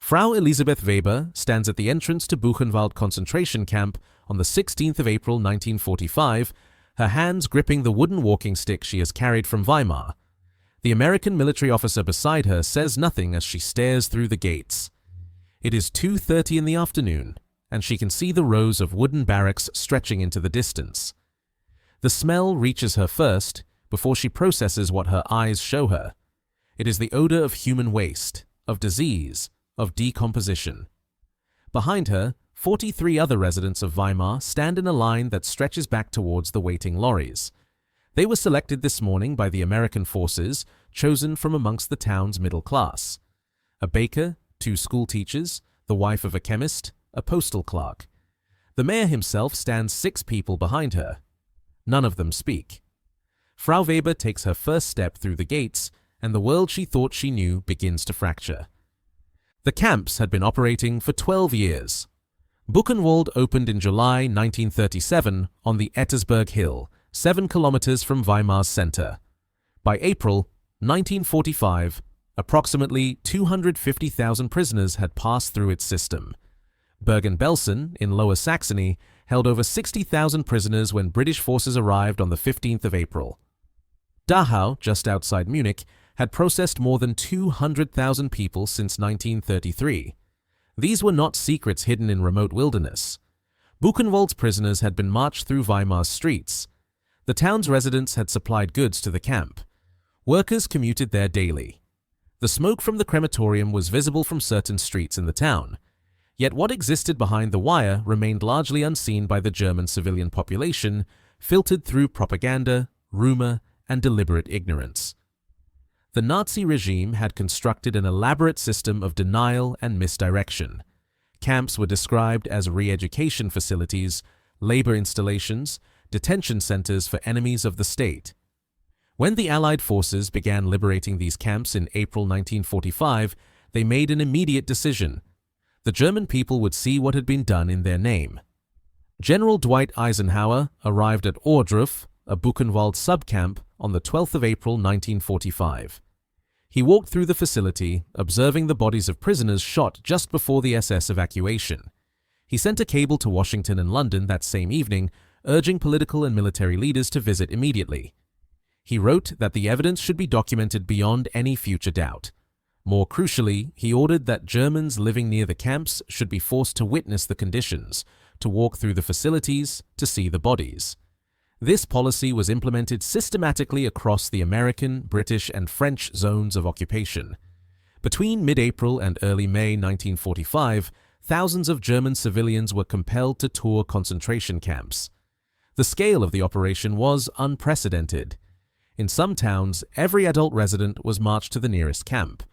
Frau Elisabeth Weber stands at the entrance to Buchenwald concentration camp on the 16th of April 1945, her hands gripping the wooden walking stick she has carried from Weimar. The American military officer beside her says nothing as she stares through the gates. It is 2:30 in the afternoon, and she can see the rows of wooden barracks stretching into the distance. The smell reaches her first, before she processes what her eyes show her. It is the odor of human waste, of disease, of decomposition. Behind her, 43 other residents of Weimar stand in a line that stretches back towards the waiting lorries. They were selected this morning by the American forces, chosen from amongst the town's middle class. A baker, 2 school teachers, the wife of a chemist, a postal clerk. The mayor himself stands 6 people behind her. None of them speak. Frau Weber takes her first step through the gates, and the world she thought she knew begins to fracture. The camps had been operating for 12 years. Buchenwald opened in July 1937 on the Ettersberg Hill, 7 kilometers from Weimar's center. By April 1945, approximately 250,000 prisoners had passed through its system. Bergen-Belsen, in Lower Saxony, held over 60,000 prisoners when British forces arrived on the 15th of April. Dachau, just outside Munich, had processed more than 200,000 people since 1933. These were not secrets hidden in remote wilderness. Buchenwald's prisoners had been marched through Weimar's streets. The town's residents had supplied goods to the camp. Workers commuted there daily. The smoke from the crematorium was visible from certain streets in the town. Yet what existed behind the wire remained largely unseen by the German civilian population, filtered through propaganda, rumor, and deliberate ignorance. The Nazi regime had constructed an elaborate system of denial and misdirection. Camps were described as re-education facilities, labor installations, detention centers for enemies of the state. When the Allied forces began liberating these camps in April 1945, they made an immediate decision. The German people would see what had been done in their name. General Dwight Eisenhower arrived at Ohrdruf, a Buchenwald subcamp, on the 12th of April 1945. He walked through the facility, observing the bodies of prisoners shot just before the SS evacuation. He sent a cable to Washington and London that same evening, urging political and military leaders to visit immediately. He wrote that the evidence should be documented beyond any future doubt. More crucially, he ordered that Germans living near the camps should be forced to witness the conditions, to walk through the facilities, to see the bodies. This policy was implemented systematically across the American, British, and French zones of occupation. Between mid-April and early May 1945, thousands of German civilians were compelled to tour concentration camps. The scale of the operation was unprecedented. In some towns, every adult resident was marched to the nearest camp.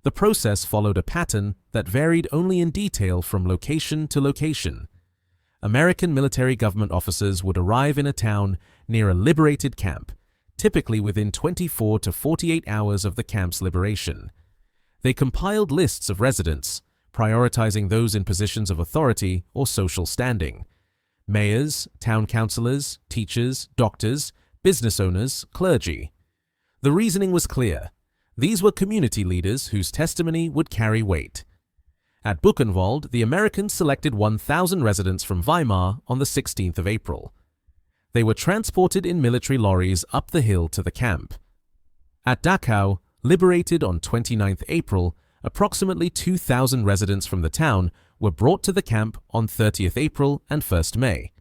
The process followed a pattern that varied only in detail from location to location. American military government officers would arrive in a town near a liberated camp, typically within 24 to 48 hours of the camp's liberation. They compiled lists of residents, prioritizing those in positions of authority or social standing. Mayors, town councilors, teachers, doctors, business owners, clergy. The reasoning was clear. These were community leaders whose testimony would carry weight. At Buchenwald, the Americans selected 1,000 residents from Weimar on the 16th of April. They were transported in military lorries up the hill to the camp. At Dachau, liberated on 29th April, approximately 2,000 residents from the town were brought to the camp on 30th April and 1st May.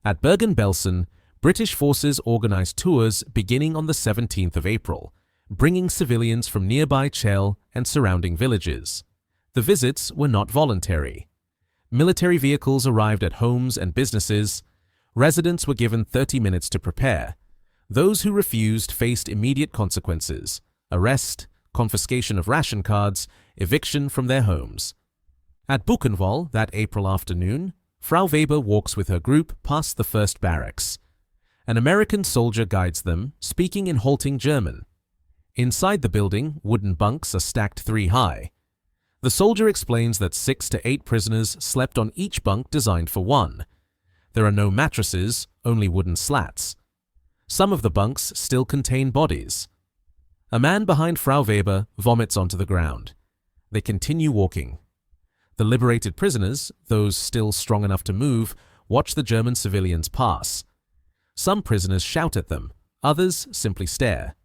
At Bergen-Belsen, British forces organized tours beginning on the 17th of April, bringing civilians from nearby Chell and surrounding villages. The visits were not voluntary. Military vehicles arrived at homes and businesses. Residents were given 30 minutes to prepare. Those who refused faced immediate consequences: arrest, confiscation of ration cards, eviction from their homes. At Buchenwald that April afternoon, Frau Weber walks with her group past the first barracks. An American soldier guides them, speaking in halting German. Inside the building, wooden bunks are stacked 3 high. The soldier explains that 6 to 8 prisoners slept on each bunk designed for 1. There are no mattresses, only wooden slats. Some of the bunks still contain bodies. A man behind Frau Weber vomits onto the ground. They continue walking. The liberated prisoners, those still strong enough to move, watch the German civilians pass. Some prisoners shout at them, others simply stare.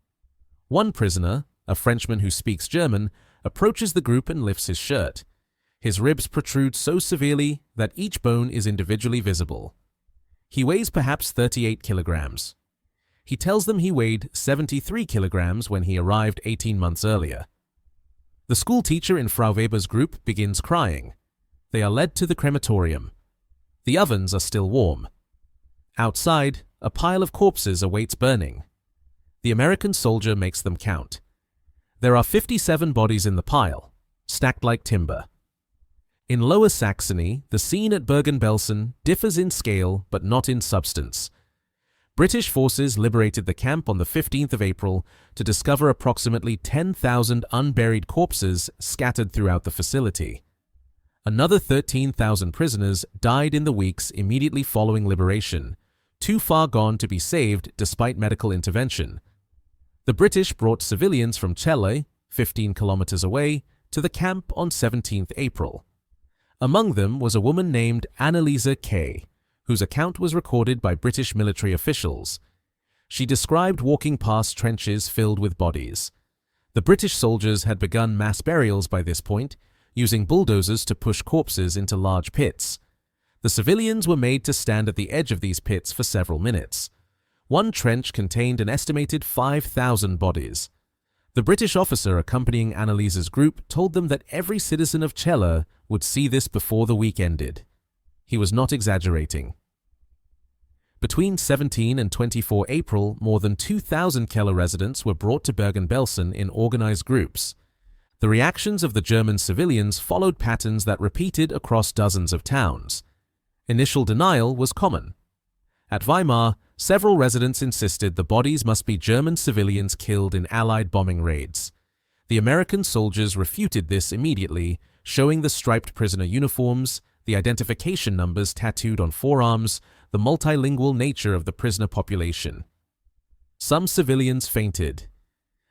One prisoner, a Frenchman who speaks German, approaches the group and lifts his shirt. His ribs protrude so severely that each bone is individually visible. He weighs perhaps 38 kilograms. He tells them he weighed 73 kilograms when he arrived 18 months earlier. The school teacher in Frau Weber's group begins crying. They are led to the crematorium. The ovens are still warm. Outside, a pile of corpses awaits burning. The American soldier makes them count. There are 57 bodies in the pile, stacked like timber. In Lower Saxony, the scene at Bergen-Belsen differs in scale but not in substance. British forces liberated the camp on the 15th of April to discover approximately 10,000 unburied corpses scattered throughout the facility. Another 13,000 prisoners died in the weeks immediately following liberation, too far gone to be saved despite medical intervention. The British brought civilians from Celle, 15 kilometers away, to the camp on 17th April. Among them was a woman named Anneliese K., whose account was recorded by British military officials. She described walking past trenches filled with bodies. The British soldiers had begun mass burials by this point, using bulldozers to push corpses into large pits. The civilians were made to stand at the edge of these pits for several minutes. One trench contained an estimated 5,000 bodies. The British officer accompanying Anneliese's group told them that every citizen of Celle would see this before the week ended. He was not exaggerating. Between 17 and 24 April, more than 2,000 Celle residents were brought to Bergen-Belsen in organized groups. The reactions of the German civilians followed patterns that repeated across dozens of towns. Initial denial was common. At Weimar, several residents insisted the bodies must be German civilians killed in Allied bombing raids. The American soldiers refuted this immediately, showing the striped prisoner uniforms, the identification numbers tattooed on forearms, the multilingual nature of the prisoner population. Some civilians fainted.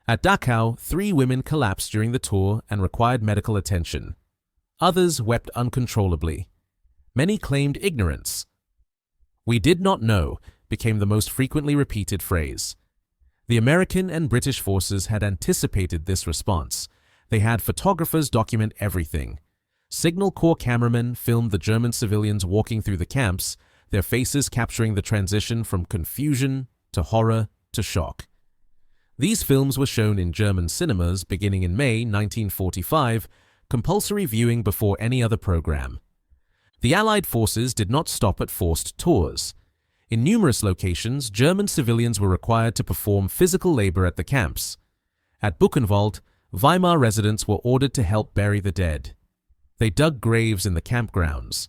At Dachau, 3 women collapsed during the tour and required medical attention. Others wept uncontrollably. Many claimed ignorance. "We did not know," became the most frequently repeated phrase. The American and British forces had anticipated this response. They had photographers document everything. Signal Corps cameramen filmed the German civilians walking through the camps, their faces capturing the transition from confusion to horror to shock. These films were shown in German cinemas beginning in May 1945, compulsory viewing before any other program. The Allied forces did not stop at forced tours. In numerous locations, German civilians were required to perform physical labor at the camps. At Buchenwald, Weimar residents were ordered to help bury the dead. They dug graves in the campgrounds.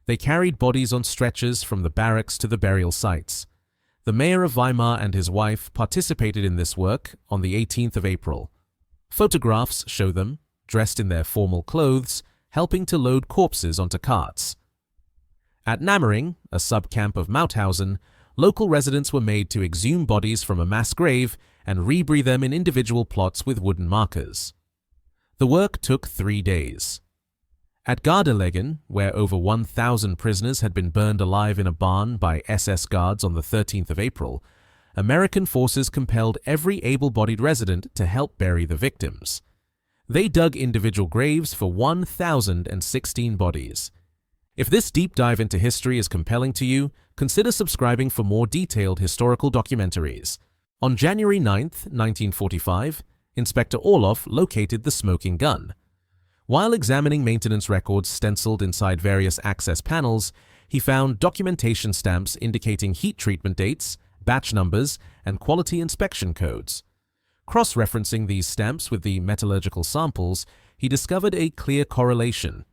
They carried bodies on stretchers from the barracks to the burial sites. The mayor of Weimar and his wife participated in this work on the 18th of April. Photographs show them, dressed in their formal clothes, helping to load corpses onto carts. At Nammering, a sub-camp of Mauthausen, local residents were made to exhume bodies from a mass grave and rebury them in individual plots with wooden markers. The work took 3 days. At Gardelegen, where over 1,000 prisoners had been burned alive in a barn by SS guards on the 13th of April, American forces compelled every able-bodied resident to help bury the victims. They dug individual graves for 1,016 bodies. If this deep dive into history is compelling to you, consider subscribing for more detailed historical documentaries. On January 9, 1945, Inspector Orloff located the smoking gun. While examining maintenance records stenciled inside various access panels, he found documentation stamps indicating heat treatment dates, batch numbers, and quality inspection codes. Cross-referencing these stamps with the metallurgical samples, he discovered a clear correlation.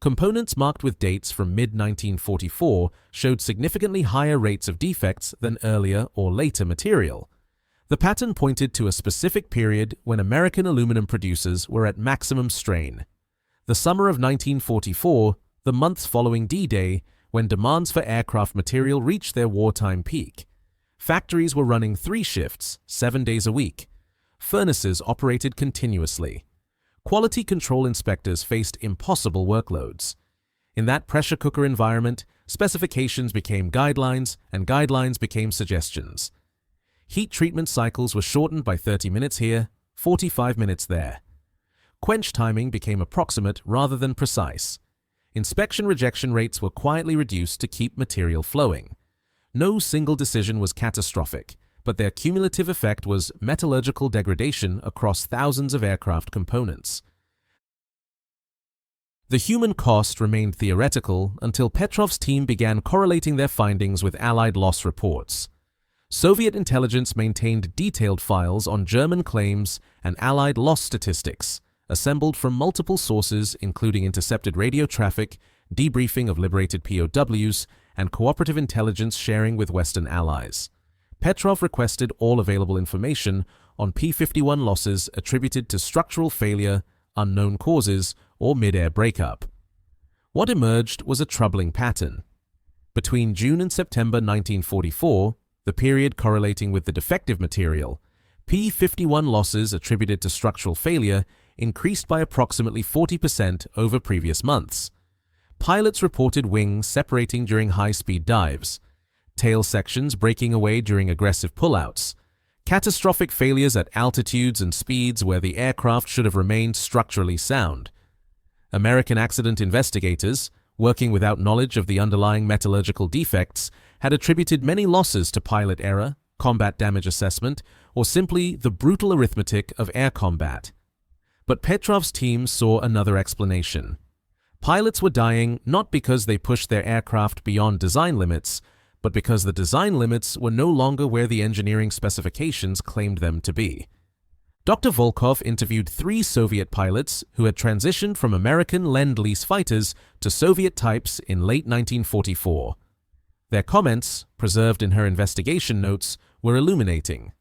Components marked with dates from mid-1944 showed significantly higher rates of defects than earlier or later material. The pattern pointed to a specific period when American aluminum producers were at maximum strain. The summer of 1944, the months following D-Day, when demands for aircraft material reached their wartime peak. Factories were running 3 shifts, 7 days a week. Furnaces operated continuously. quality control inspectors faced impossible workloads. In that pressure cooker environment, specifications became guidelines and guidelines became suggestions. Heat treatment cycles were shortened by 30 minutes here, 45 minutes there. Quench timing became approximate rather than precise. Inspection rejection rates were quietly reduced to keep material flowing. No single decision was catastrophic, but their cumulative effect was metallurgical degradation across thousands of aircraft components. The human cost remained theoretical until Petrov's team began correlating their findings with Allied loss reports. Soviet intelligence maintained detailed files on German claims and Allied loss statistics, assembled from multiple sources including intercepted radio traffic, debriefing of liberated POWs, and cooperative intelligence sharing with Western allies. Petrov requested all available information on P-51 losses attributed to structural failure, unknown causes, or mid-air breakup. What emerged was a troubling pattern. Between June and September 1944, the period correlating with the defective material, P-51 losses attributed to structural failure increased by approximately 40% over previous months. Pilots reported wings separating during high-speed dives, tail sections breaking away during aggressive pullouts, catastrophic failures at altitudes and speeds where the aircraft should have remained structurally sound. American accident investigators, working without knowledge of the underlying metallurgical defects, had attributed many losses to pilot error, combat damage assessment, or simply the brutal arithmetic of air combat. But Petrov's team saw another explanation. Pilots were dying not because they pushed their aircraft beyond design limits, but because the design limits were no longer where the engineering specifications claimed them to be. Dr. Volkov interviewed 3 Soviet pilots who had transitioned from American Lend-Lease fighters to Soviet types in late 1944. Their comments, preserved in her investigation notes, were illuminating.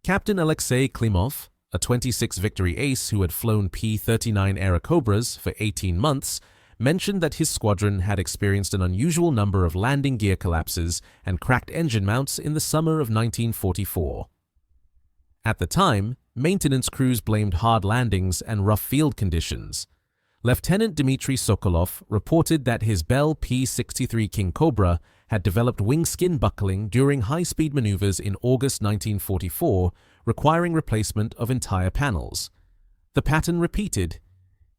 Captain Alexei Klimov, a 26 Victory ace who had flown P-39 Airacobras for 18 months, mentioned that his squadron had experienced an unusual number of landing gear collapses and cracked engine mounts in the summer of 1944. At the time, maintenance crews blamed hard landings and rough field conditions. Lieutenant Dmitry Sokolov reported that his Bell P-63 King Cobra had developed wing skin buckling during high-speed maneuvers in August 1944, requiring replacement of entire panels. The pattern repeated.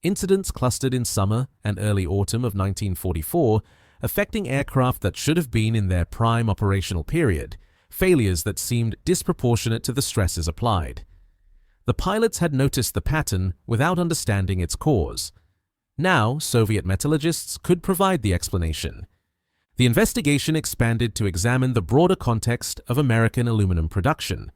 Incidents clustered in summer and early autumn of 1944, affecting aircraft that should have been in their prime operational period, failures that seemed disproportionate to the stresses applied. The pilots had noticed the pattern without understanding its cause. Now, Soviet metallurgists could provide the explanation. The investigation expanded to examine the broader context of American aluminum production.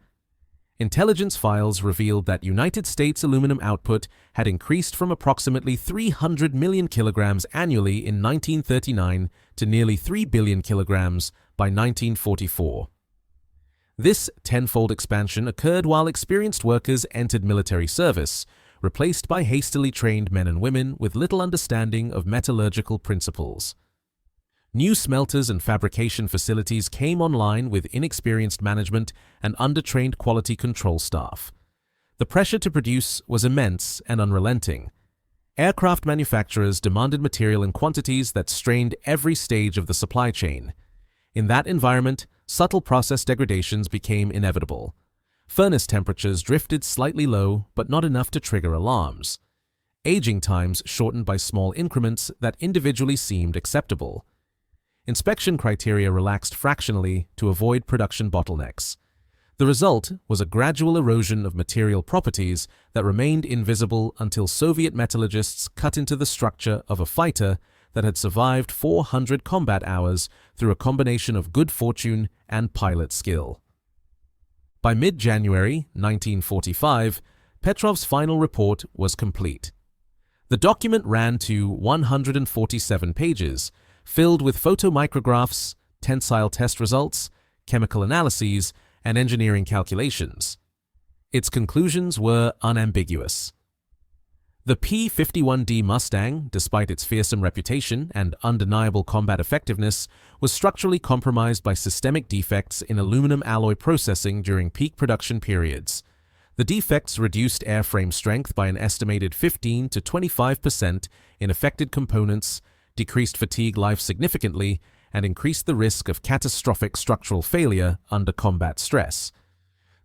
Intelligence files revealed that United States aluminum output had increased from approximately 300 million kilograms annually in 1939 to nearly 3 billion kilograms by 1944. This tenfold expansion occurred while experienced workers entered military service, replaced by hastily trained men and women with little understanding of metallurgical principles. New smelters and fabrication facilities came online with inexperienced management and undertrained quality control staff. The pressure to produce was immense and unrelenting. Aircraft manufacturers demanded material in quantities that strained every stage of the supply chain. In that environment, subtle process degradations became inevitable. Furnace temperatures drifted slightly low, but not enough to trigger alarms. Aging times shortened by small increments that individually seemed acceptable. Inspection criteria relaxed fractionally to avoid production bottlenecks. The result was a gradual erosion of material properties that remained invisible until Soviet metallurgists cut into the structure of a fighter that had survived 400 combat hours through a combination of good fortune and pilot skill. By mid-January 1945, Petrov's final report was complete. The document ran to 147 pages, filled with photomicrographs, tensile test results, chemical analyses, and engineering calculations. Its conclusions were unambiguous. The P-51D Mustang, despite its fearsome reputation and undeniable combat effectiveness, was structurally compromised by systemic defects in aluminum alloy processing during peak production periods. The defects reduced airframe strength by an estimated 15 to 25% in affected components, decreased fatigue life significantly, and increased the risk of catastrophic structural failure under combat stress.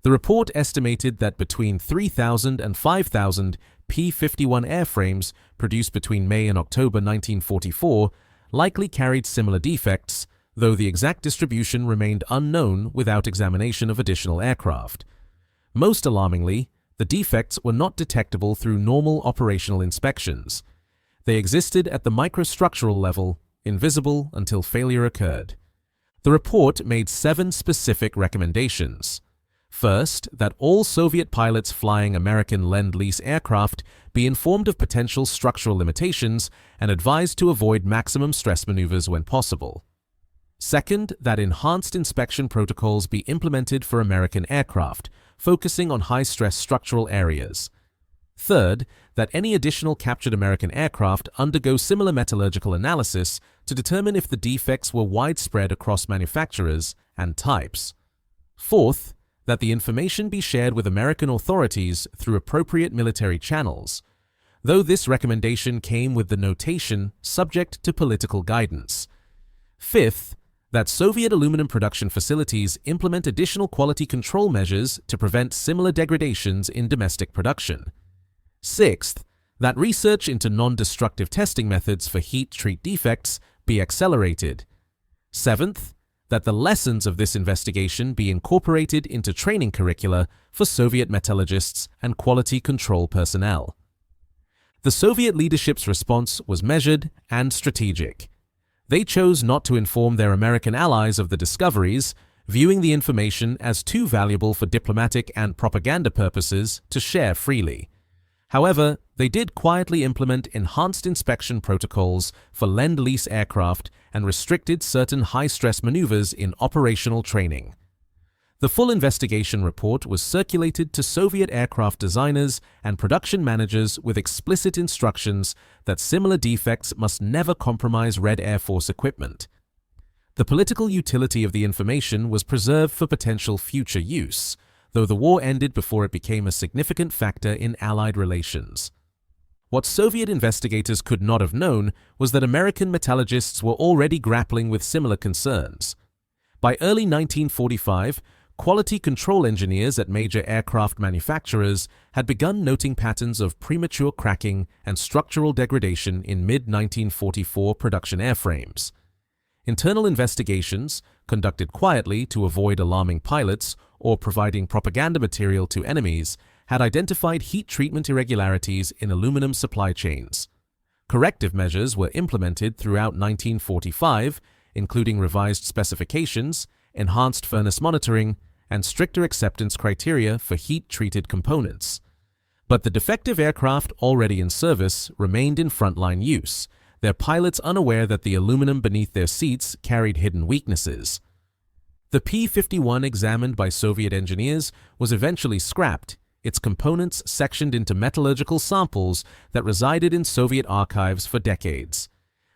The report estimated that between 3,000 and 5,000 P-51 airframes produced between May and October 1944 likely carried similar defects, though the exact distribution remained unknown without examination of additional aircraft. Most alarmingly, the defects were not detectable through normal operational inspections. They existed at the microstructural level, invisible until failure occurred. The report made 7 specific recommendations. First, that all Soviet pilots flying American Lend-Lease aircraft be informed of potential structural limitations and advised to avoid maximum stress maneuvers when possible. Second, that enhanced inspection protocols be implemented for American aircraft, focusing on high-stress structural areas. Third, that any additional captured American aircraft undergo similar metallurgical analysis to determine if the defects were widespread across manufacturers and types. Fourth, that the information be shared with American authorities through appropriate military channels, though this recommendation came with the notation subject to political guidance. Fifth, that Soviet aluminum production facilities implement additional quality control measures to prevent similar degradations in domestic production. Sixth, that research into non-destructive testing methods for heat-treat defects be accelerated. Seventh, that the lessons of this investigation be incorporated into training curricula for Soviet metallurgists and quality control personnel. The Soviet leadership's response was measured and strategic. They chose not to inform their American allies of the discoveries, viewing the information as too valuable for diplomatic and propaganda purposes to share freely. However, they did quietly implement enhanced inspection protocols for Lend-Lease aircraft and restricted certain high-stress maneuvers in operational training. The full investigation report was circulated to Soviet aircraft designers and production managers with explicit instructions that similar defects must never compromise Red Air Force equipment. The political utility of the information was preserved for potential future use, though the war ended before it became a significant factor in Allied relations. What Soviet investigators could not have known was that American metallurgists were already grappling with similar concerns. By early 1945, quality control engineers at major aircraft manufacturers had begun noting patterns of premature cracking and structural degradation in mid-1944 production airframes. Internal investigations, conducted quietly to avoid alarming pilots or providing propaganda material to enemies, had identified heat treatment irregularities in aluminum supply chains. Corrective measures were implemented throughout 1945, including revised specifications, enhanced furnace monitoring, and stricter acceptance criteria for heat-treated components. But the defective aircraft already in service remained in frontline use, their pilots unaware that the aluminum beneath their seats carried hidden weaknesses. The P-51 examined by Soviet engineers was eventually scrapped, its components sectioned into metallurgical samples that resided in Soviet archives for decades.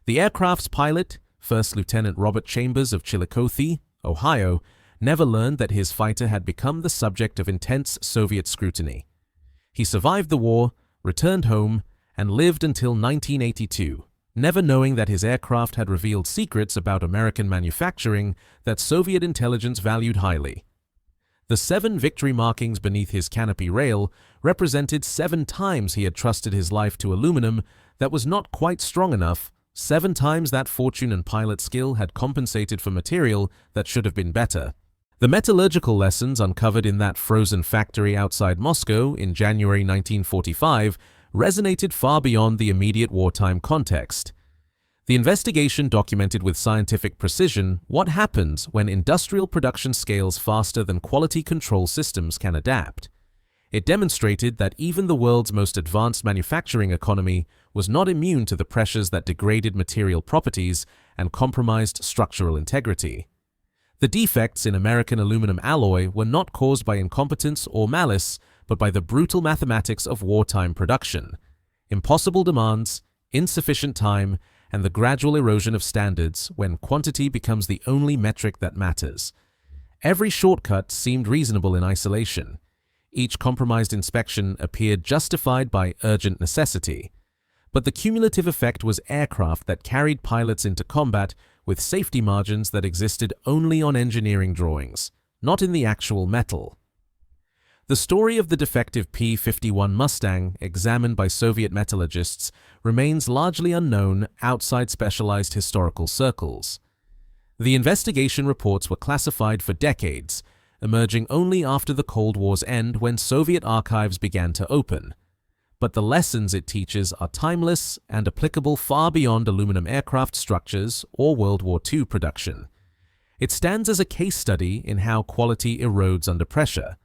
The aircraft's pilot, First Lieutenant Robert Chambers of Chillicothe, Ohio, never learned that his fighter had become the subject of intense Soviet scrutiny. He survived the war, returned home, and lived until 1982, never knowing that his aircraft had revealed secrets about American manufacturing that Soviet intelligence valued highly. The 7 victory markings beneath his canopy rail represented 7 times he had trusted his life to aluminum that was not quite strong enough, 7 times that fortune and pilot skill had compensated for material that should have been better. The metallurgical lessons uncovered in that frozen factory outside Moscow in January 1945 resonated far beyond the immediate wartime context. The investigation documented with scientific precision what happens when industrial production scales faster than quality control systems can adapt. It demonstrated that even the world's most advanced manufacturing economy was not immune to the pressures that degraded material properties and compromised structural integrity. The defects in American aluminum alloy were not caused by incompetence or malice, but by the brutal mathematics of wartime production. Impossible demands, insufficient time, and the gradual erosion of standards when quantity becomes the only metric that matters. Every shortcut seemed reasonable in isolation. Each compromised inspection appeared justified by urgent necessity. But the cumulative effect was aircraft that carried pilots into combat with safety margins that existed only on engineering drawings, not in the actual metal. The story of the defective P-51 Mustang, examined by Soviet metallurgists, remains largely unknown outside specialized historical circles. The investigation reports were classified for decades, emerging only after the Cold War's end when Soviet archives began to open. But the lessons it teaches are timeless and applicable far beyond aluminum aircraft structures or World War II production. It stands as a case study in how quality erodes under pressure,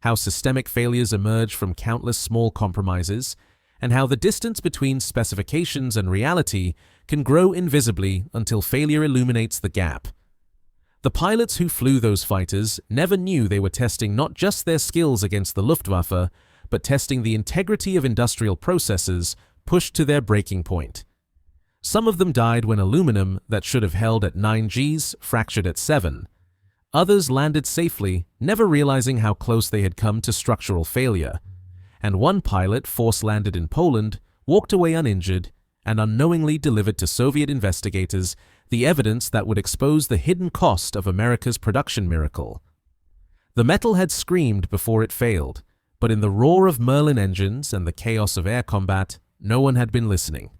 how systemic failures emerge from countless small compromises, and how the distance between specifications and reality can grow invisibly until failure illuminates the gap. The pilots who flew those fighters never knew they were testing not just their skills against the Luftwaffe, but testing the integrity of industrial processes pushed to their breaking point. Some of them died when aluminum that should have held at 9 Gs fractured at 7. Others landed safely, never realizing how close they had come to structural failure. And one pilot, force-landed in Poland, walked away uninjured and unknowingly delivered to Soviet investigators the evidence that would expose the hidden cost of America's production miracle. The metal had screamed before it failed, but in the roar of Merlin engines and the chaos of air combat, no one had been listening.